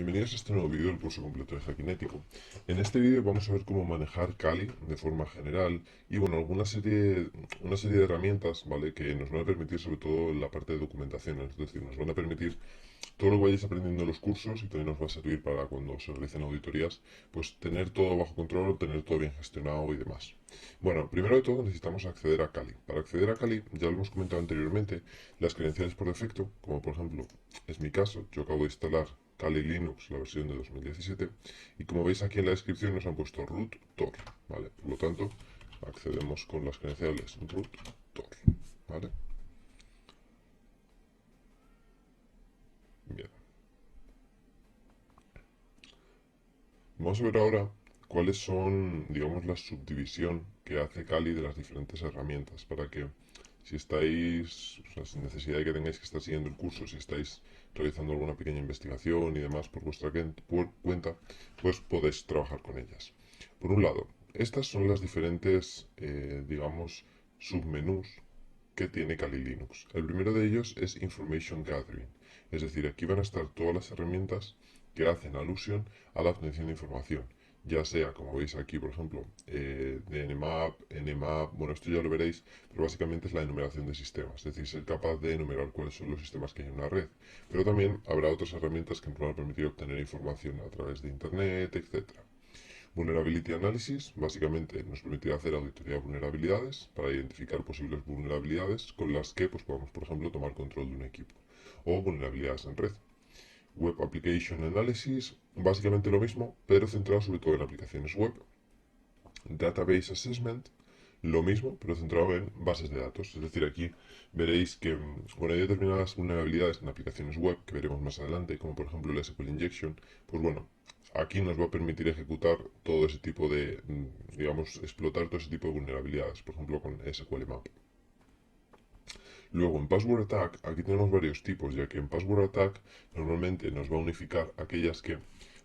Bienvenidos a este nuevo vídeo del curso completo de Hackinético. En este vídeo vamos a ver cómo manejar Kali de forma general y bueno, una serie de herramientas, ¿vale? Que nos van a permitir sobre todo la parte de documentación, es decir, nos van a permitir todo lo que vayáis aprendiendo en los cursos y también nos va a servir para cuando se realicen auditorías, pues tener todo bajo control, tener todo bien gestionado y demás. Bueno, primero de todo necesitamos acceder a Kali. Para acceder a Kali, ya lo hemos comentado anteriormente, las credenciales por defecto, como por ejemplo es mi caso, yo acabo de instalar Kali Linux, la versión de 2017, y como veis aquí en la descripción nos han puesto root tor, ¿vale? Por lo tanto, accedemos con las credenciales root tor, ¿vale? Bien. Vamos a ver ahora cuáles son, digamos, la subdivisión que hace Kali de las diferentes herramientas para que si estáis, o sea, sin necesidad de que tengáis que estar siguiendo el curso, si estáis realizando alguna pequeña investigación y demás por vuestra cuenta, pues podéis trabajar con ellas. Por un lado, estas son las diferentes, digamos, submenús que tiene Kali Linux. El primero de ellos es Information Gathering, es decir, aquí van a estar todas las herramientas que hacen alusión a la obtención de información, ya sea, como veis aquí, por ejemplo, de Nmap, Nmap, bueno, esto ya lo veréis, pero básicamente es la enumeración de sistemas, es decir, ser capaz de enumerar cuáles son los sistemas que hay en una red. Pero también habrá otras herramientas que nos van a permitir obtener información a través de Internet, etcétera. Vulnerability Analysis básicamente nos permitirá hacer auditoría de vulnerabilidades para identificar posibles vulnerabilidades con las que pues, podamos, por ejemplo, tomar control de un equipo o vulnerabilidades en red. Web Application Analysis, básicamente lo mismo, pero centrado sobre todo en aplicaciones web. Database Assessment, lo mismo, pero centrado en bases de datos. Es decir, aquí veréis que bueno, hay determinadas vulnerabilidades en aplicaciones web que veremos más adelante, como por ejemplo el SQL Injection. Pues bueno, aquí nos va a permitir ejecutar todo ese tipo de, digamos, explotar todo ese tipo de vulnerabilidades, por ejemplo con SQL Map. Luego en Password Attack, aquí tenemos varios tipos, ya que en Password Attack normalmente nos va a unificar aquellas que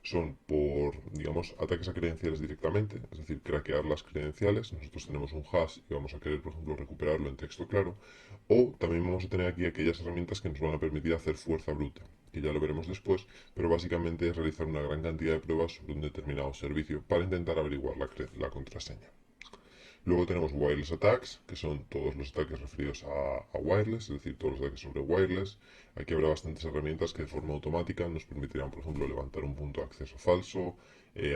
son por, digamos, ataques a credenciales directamente, es decir, craquear las credenciales. Nosotros tenemos un hash y vamos a querer, por ejemplo, recuperarlo en texto claro. O también vamos a tener aquí aquellas herramientas que nos van a permitir hacer fuerza bruta, que ya lo veremos después, pero básicamente es realizar una gran cantidad de pruebas sobre un determinado servicio para intentar averiguar la contraseña. Luego tenemos wireless attacks, que son todos los ataques referidos a wireless, es decir, todos los ataques sobre wireless. Aquí habrá bastantes herramientas que de forma automática nos permitirán, por ejemplo, levantar un punto de acceso falso,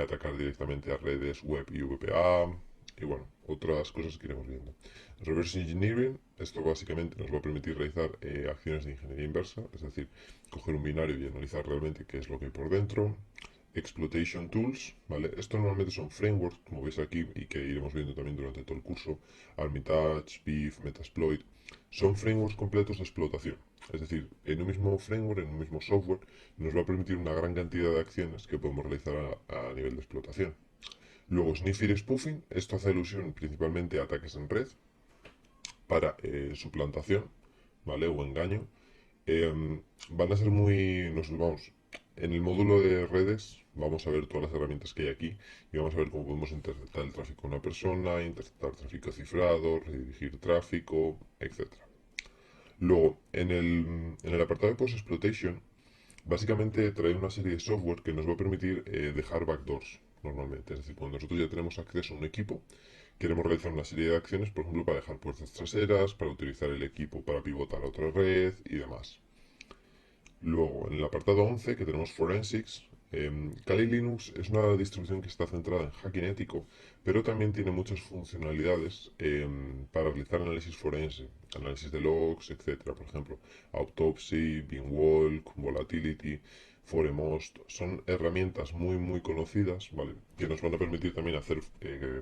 atacar directamente a redes web y VPA, y bueno, otras cosas que iremos viendo. Reverse engineering, esto básicamente nos va a permitir realizar acciones de ingeniería inversa, es decir, coger un binario y analizar realmente qué es lo que hay por dentro. Exploitation Tools, ¿vale? Esto normalmente son frameworks, como veis aquí, y que iremos viendo también durante todo el curso, Armitage, BIF, Metasploit, son frameworks completos de explotación. Es decir, en un mismo framework, en un mismo software, nos va a permitir una gran cantidad de acciones que podemos realizar a nivel de explotación. Luego, Sniffer Spoofing, esto hace alusión principalmente a ataques en red para suplantación, ¿vale? O engaño. Van a ser muy, nos vamos, en el módulo de redes vamos a ver todas las herramientas que hay aquí y vamos a ver cómo podemos interceptar el tráfico de una persona, interceptar tráfico cifrado, redirigir tráfico, etcétera. Luego, en el apartado de post-exploitation, básicamente trae una serie de software que nos va a permitir dejar backdoors normalmente. Es decir, cuando nosotros ya tenemos acceso a un equipo, queremos realizar una serie de acciones, por ejemplo, para dejar puertas traseras, para utilizar el equipo para pivotar a otra red y demás. Luego, en el apartado 11, que tenemos Forensics, Kali Linux es una distribución que está centrada en hacking ético, pero también tiene muchas funcionalidades para realizar análisis forense, análisis de logs, etcétera. Por ejemplo, Autopsy, Binwalk, Volatility, Foremost, son herramientas muy conocidas, ¿vale? Que nos van a permitir también hacer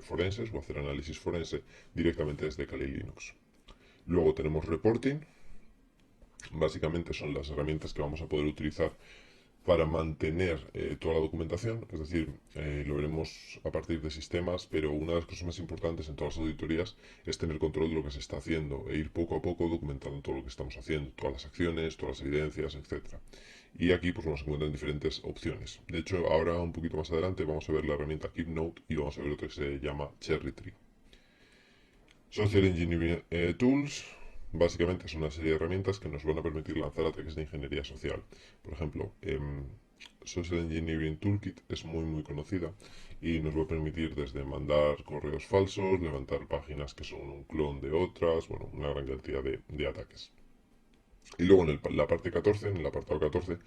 forenses o hacer análisis forense directamente desde Kali Linux. Luego tenemos Reporting, básicamente son las herramientas que vamos a poder utilizar para mantener toda la documentación, es decir, lo veremos a partir de sistemas, pero una de las cosas más importantes en todas las auditorías es tener control de lo que se está haciendo e ir poco a poco documentando todo lo que estamos haciendo, todas las acciones, todas las evidencias, etcétera. Y aquí pues nos encuentran diferentes opciones. De hecho, ahora un poquito más adelante vamos a ver la herramienta KeepNote y vamos a ver otra que se llama Cherry Tree. Social Engineering Tools, básicamente es una serie de herramientas que nos van a permitir lanzar ataques de ingeniería social. Por ejemplo, Social Engineering Toolkit es muy conocida y nos va a permitir desde mandar correos falsos, levantar páginas que son un clon de otras, bueno, una gran cantidad de ataques. Y luego la parte 14, en el apartado 14,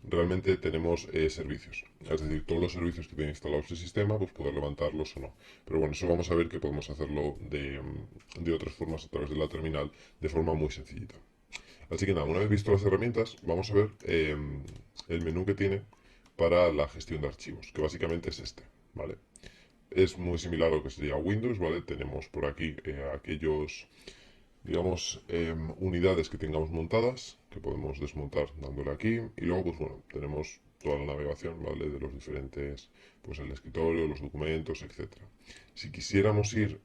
realmente tenemos servicios. Es decir, todos los servicios que tiene instalados el sistema, pues poder levantarlos o no. Pero bueno, eso vamos a ver que podemos hacerlo de otras formas a través de la terminal, de forma muy sencillita. Así que nada, una vez visto las herramientas, vamos a ver el menú que tiene para la gestión de archivos, que básicamente es este, ¿vale? Es muy similar a lo que sería Windows, ¿vale? Tenemos por aquí aquellos, digamos, unidades que tengamos montadas, que podemos desmontar dándole aquí, y luego, pues bueno, tenemos toda la navegación, ¿vale? De los diferentes, pues el escritorio, los documentos, etcétera. Si quisiéramos ir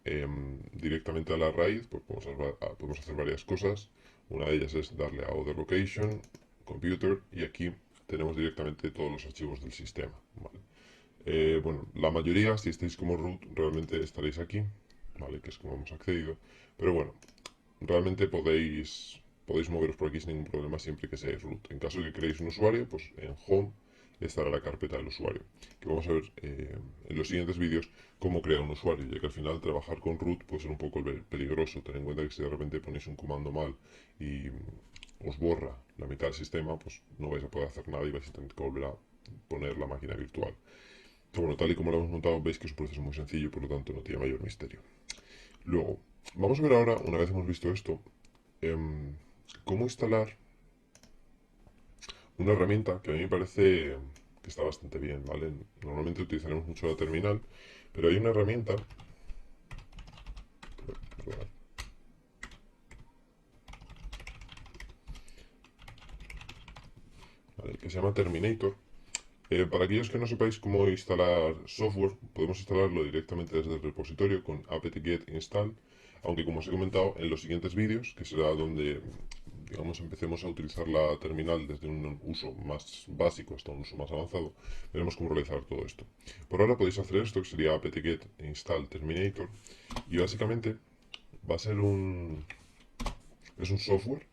directamente a la raíz, pues podemos hacer varias cosas. Una de ellas es darle a Other Location, Computer, y aquí tenemos directamente todos los archivos del sistema, ¿vale? Bueno, la mayoría, si estáis como root, realmente estaréis aquí, ¿vale? Que es como hemos accedido. Pero bueno, realmente podéis moveros por aquí sin ningún problema siempre que seáis root. En caso de que creéis un usuario, pues en home estará la carpeta del usuario. Que vamos a ver en los siguientes vídeos cómo crear un usuario, ya que al final trabajar con root puede ser un poco peligroso. Ten en cuenta que si de repente ponéis un comando mal y os borra la mitad del sistema, pues no vais a poder hacer nada y vais a tener que volver a poner la máquina virtual. Pero bueno, tal y como lo hemos montado, veis que es un proceso muy sencillo y por lo tanto no tiene mayor misterio. Luego, vamos a ver ahora, una vez hemos visto esto, cómo instalar una herramienta que a mí me parece que está bastante bien, ¿vale? Normalmente utilizaremos mucho la terminal, pero hay una herramienta, perdón, ¿vale? Que se llama Terminator. Para aquellos que no sepáis cómo instalar software, podemos instalarlo directamente desde el repositorio con apt-get install, aunque como os he comentado en los siguientes vídeos, que será donde digamos empecemos a utilizar la terminal desde un uso más básico hasta un uso más avanzado, veremos cómo realizar todo esto. Por ahora podéis hacer esto, que sería apt-get install terminator, y básicamente va a ser es un software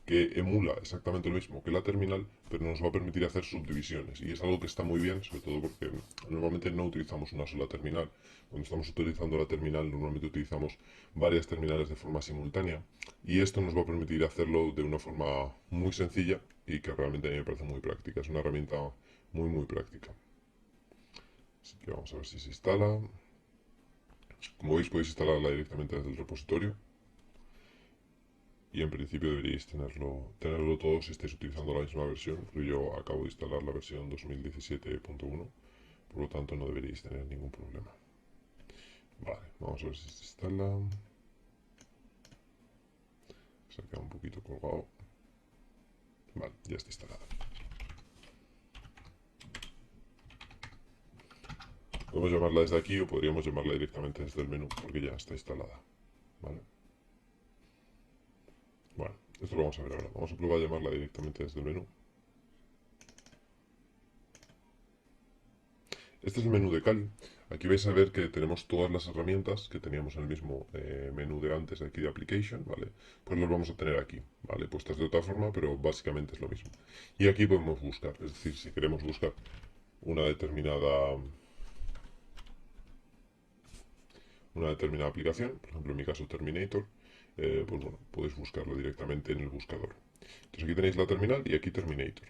que emula exactamente lo mismo que la terminal, pero nos va a permitir hacer subdivisiones. Y es algo que está muy bien, sobre todo porque normalmente no utilizamos una sola terminal. Cuando estamos utilizando la terminal, normalmente utilizamos varias terminales de forma simultánea. Y esto nos va a permitir hacerlo de una forma muy sencilla y que realmente a mí me parece muy práctica. Es una herramienta muy práctica. Así que vamos a ver si se instala. Como veis, podéis instalarla directamente desde el repositorio. Y en principio deberíais tenerlo todo si estáis utilizando la misma versión, pero yo acabo de instalar la versión 2017.1, por lo tanto no deberíais tener ningún problema. Vale, vamos a ver si se instala. Se ha quedado un poquito colgado. Vale, ya está instalada. Podemos llamarla desde aquí o podríamos llamarla directamente desde el menú, porque ya está instalada. Vale. Bueno, esto lo vamos a ver ahora. Vamos a probar a llamarla directamente desde el menú. Este es el menú de Kali. Aquí vais a ver que tenemos todas las herramientas que teníamos en el mismo menú de antes, aquí de Application, ¿vale? Pues las vamos a tener aquí, ¿vale? Puestas de otra forma, pero básicamente es lo mismo. Y aquí podemos buscar, es decir, si queremos buscar una determinada aplicación, por ejemplo en mi caso Terminator, pues bueno, podéis buscarlo directamente en el buscador. Entonces aquí tenéis la terminal y aquí Terminator.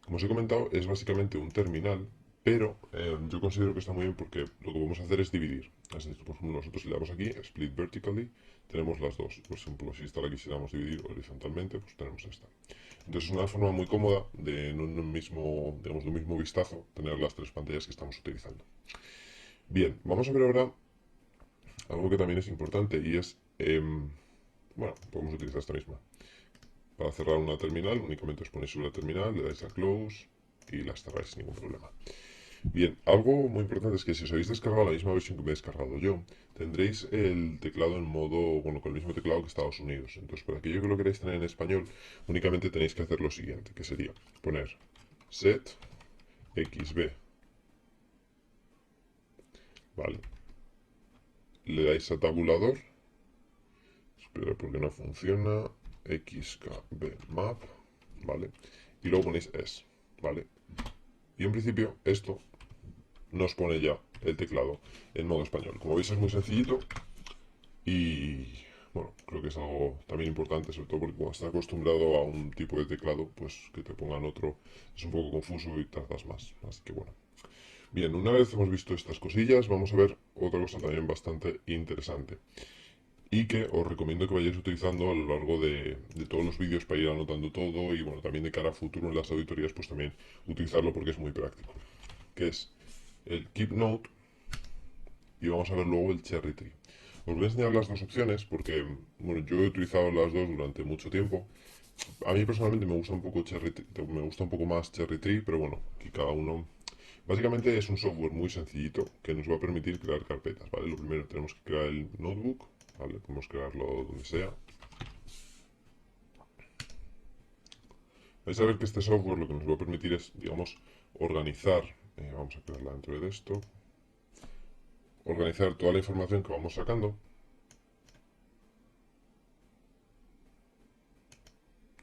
Como os he comentado, es básicamente un terminal, pero yo considero que está muy bien porque lo que vamos a hacer es dividir. Es decir, por ejemplo, nosotros le damos aquí, Split Vertically, tenemos las dos. Por ejemplo, si esta la quisiéramos dividir horizontalmente, pues tenemos esta. Entonces es una forma muy cómoda de en un mismo, digamos, de un mismo vistazo tener las tres pantallas que estamos utilizando. Bien, vamos a ver ahora algo que también es importante y es, bueno, podemos utilizar esta misma. Para cerrar una terminal, únicamente os ponéis sobre la terminal, le dais a Close y las cerráis sin ningún problema. Bien, algo muy importante es que si os habéis descargado la misma versión que me he descargado yo, tendréis el teclado en modo, bueno, con el mismo teclado que Estados Unidos. Entonces, para aquello que lo queréis tener en español, únicamente tenéis que hacer lo siguiente, que sería poner set xb, ¿vale? Le dais a tabulador, espera porque no funciona, xkb map, ¿vale? Y luego ponéis es, ¿vale? Y en principio esto nos pone ya el teclado en modo español. Como veis es muy sencillito y bueno, creo que es algo también importante, sobre todo porque cuando estás acostumbrado a un tipo de teclado, pues que te pongan otro es un poco confuso y tardas más. Así que bueno. Bien, una vez hemos visto estas cosillas, vamos a ver otra cosa también bastante interesante y que os recomiendo que vayáis utilizando a lo largo de todos los vídeos para ir anotando todo y bueno, también de cara a futuro en las auditorías, pues también utilizarlo porque es muy práctico, que es el Keep Note y vamos a ver luego el Cherry Tree. Os voy a enseñar las dos opciones porque, bueno, yo he utilizado las dos durante mucho tiempo. A mí personalmente me gusta un poco me gusta un poco más Cherry Tree, pero bueno, aquí cada uno. Básicamente es un software muy sencillito que nos va a permitir crear carpetas, ¿vale? Lo primero tenemos que crear el notebook, ¿vale? Podemos crearlo donde sea. Vais a ver que este software lo que nos va a permitir es, digamos, organizar, vamos a crearla dentro de esto, organizar toda la información que vamos sacando.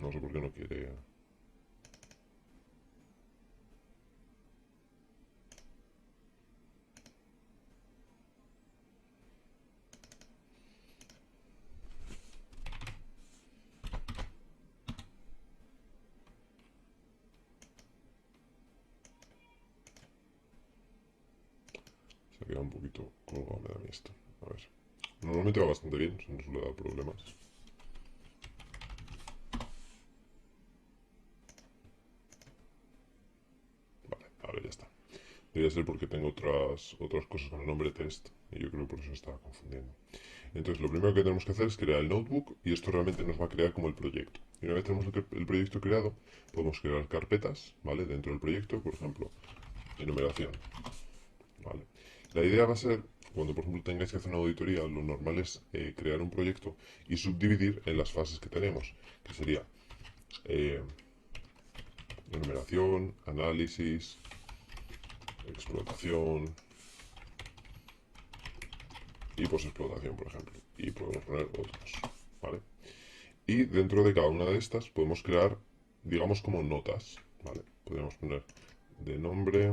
No sé por qué no quiere. Se queda un poquito colgado, me da a mí esto. A ver. Normalmente va bastante bien, no suele dar problemas. Vale, ahora ya está. Debe ser porque tengo otras cosas con el nombre test y yo creo que por eso estaba confundiendo. Entonces, lo primero que tenemos que hacer es crear el notebook y esto realmente nos va a crear como el proyecto. Y una vez tenemos el proyecto creado, podemos crear carpetas, ¿vale? Dentro del proyecto, por ejemplo, enumeración, ¿vale? La idea va a ser, cuando por ejemplo tengáis que hacer una auditoría, lo normal es crear un proyecto y subdividir en las fases que tenemos, que sería eh, enumeración, análisis, explotación y posexplotación, por ejemplo. Y podemos poner otros, ¿vale? Y dentro de cada una de estas podemos crear, digamos, como notas, ¿vale? Podemos poner de nombre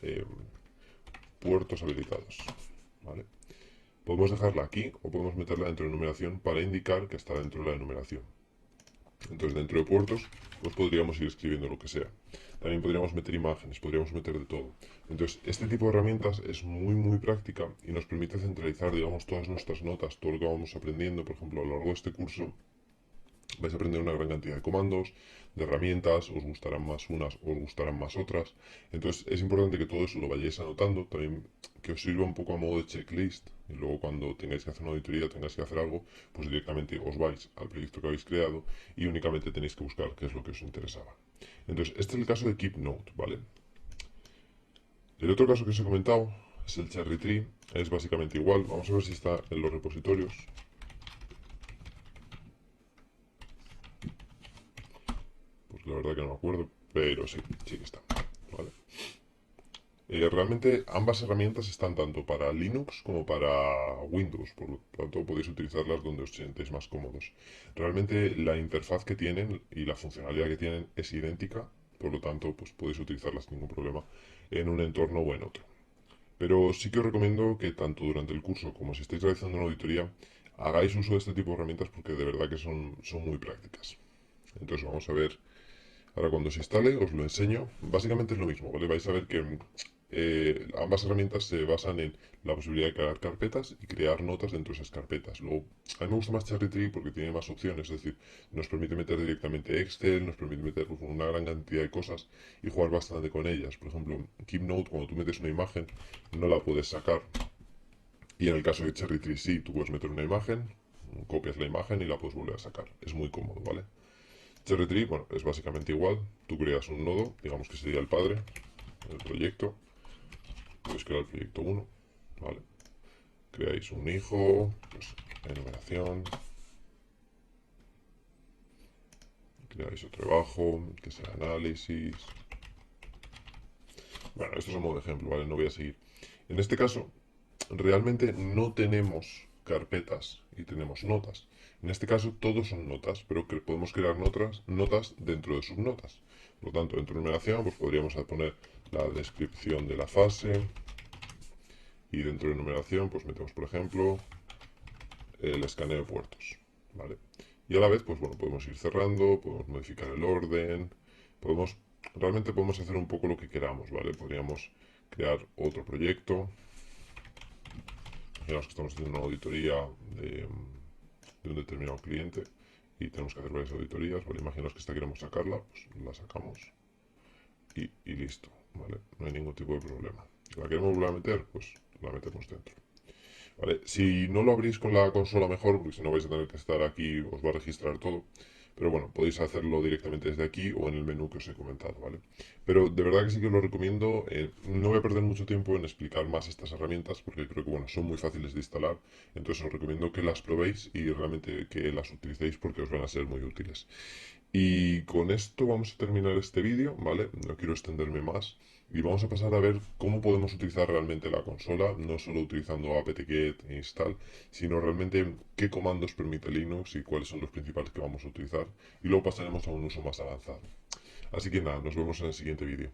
eh, puertos habilitados, ¿vale? Podemos dejarla aquí o podemos meterla dentro de numeración para indicar que está dentro de la enumeración. Entonces, dentro de puertos, pues podríamos ir escribiendo lo que sea. También podríamos meter imágenes, podríamos meter de todo. Entonces, este tipo de herramientas es muy práctica y nos permite centralizar, digamos, todas nuestras notas, todo lo que vamos aprendiendo, por ejemplo, a lo largo de este curso, vais a aprender una gran cantidad de comandos, de herramientas, os gustarán más unas, os gustarán más otras. Entonces es importante que todo eso lo vayáis anotando, también que os sirva un poco a modo de checklist. Y luego cuando tengáis que hacer una auditoría, tengáis que hacer algo, pues directamente os vais al proyecto que habéis creado y únicamente tenéis que buscar qué es lo que os interesaba. Entonces, este es el caso de Keep Note, ¿vale? El otro caso que os he comentado es el Cherry Tree, es básicamente igual. Vamos a ver si está en los repositorios. Pues la verdad que no me acuerdo, pero sí, sí que está. ¿Vale? Realmente ambas herramientas están tanto para Linux como para Windows, por lo tanto podéis utilizarlas donde os sientéis más cómodos. Realmente la interfaz que tienen y la funcionalidad que tienen es idéntica, por lo tanto pues podéis utilizarlas sin ningún problema en un entorno o en otro. Pero sí que os recomiendo que tanto durante el curso como si estáis realizando una auditoría hagáis uso de este tipo de herramientas porque de verdad que son muy prácticas. Entonces vamos a ver. Ahora cuando se instale os lo enseño. Básicamente es lo mismo, ¿vale? Vais a ver que ambas herramientas se basan en la posibilidad de crear carpetas y crear notas dentro de esas carpetas. Luego, a mí me gusta más Cherry Tree porque tiene más opciones, es decir, nos permite meter directamente Excel, nos permite meter pues, una gran cantidad de cosas y jugar bastante con ellas. Por ejemplo, Keepnote, cuando tú metes una imagen, no la puedes sacar. Y en el caso de Cherry Tree sí, tú puedes meter una imagen, copias la imagen y la puedes volver a sacar. Es muy cómodo, ¿vale? Cherry Tree, bueno, es básicamente igual. Tú creas un nodo, digamos que sería el padre del proyecto. Puedes crear el proyecto 1, ¿vale? Creáis un hijo, pues enumeración. Creáis otro debajo, que sea análisis. Bueno, esto es a modo de ejemplo, ¿vale? No voy a seguir. En este caso, realmente no tenemos carpetas y tenemos notas. En este caso, todos son notas, pero que podemos crear notas dentro de subnotas. Por lo tanto, dentro de numeración, pues podríamos poner la descripción de la fase. Y dentro de numeración, pues metemos, por ejemplo, el escaneo de puertos, ¿vale? Y a la vez, pues bueno, podemos ir cerrando, podemos modificar el orden, podemos, realmente podemos hacer un poco lo que queramos, ¿vale? Podríamos crear otro proyecto. Imaginaos que estamos haciendo una auditoría de un determinado cliente y tenemos que hacer varias auditorías, ¿vale? Imaginaos que esta queremos sacarla, pues la sacamos y listo, ¿vale? No hay ningún tipo de problema. ¿La queremos volver a meter? Pues la metemos dentro. ¿Vale? Si no lo abrís con la consola mejor, porque si no vais a tener que estar aquí, os va a registrar todo. Pero bueno, podéis hacerlo directamente desde aquí o en el menú que os he comentado, ¿vale? Pero de verdad que sí que os lo recomiendo. No voy a perder mucho tiempo en explicar más estas herramientas porque creo que, bueno, son muy fáciles de instalar. Entonces os recomiendo que las probéis y realmente que las utilicéis porque os van a ser muy útiles. Y con esto vamos a terminar este vídeo, ¿vale? No quiero extenderme más. Y vamos a pasar a ver cómo podemos utilizar realmente la consola, no solo utilizando apt-get e install, sino realmente qué comandos permite Linux y cuáles son los principales que vamos a utilizar. Y luego pasaremos a un uso más avanzado. Así que nada, nos vemos en el siguiente vídeo.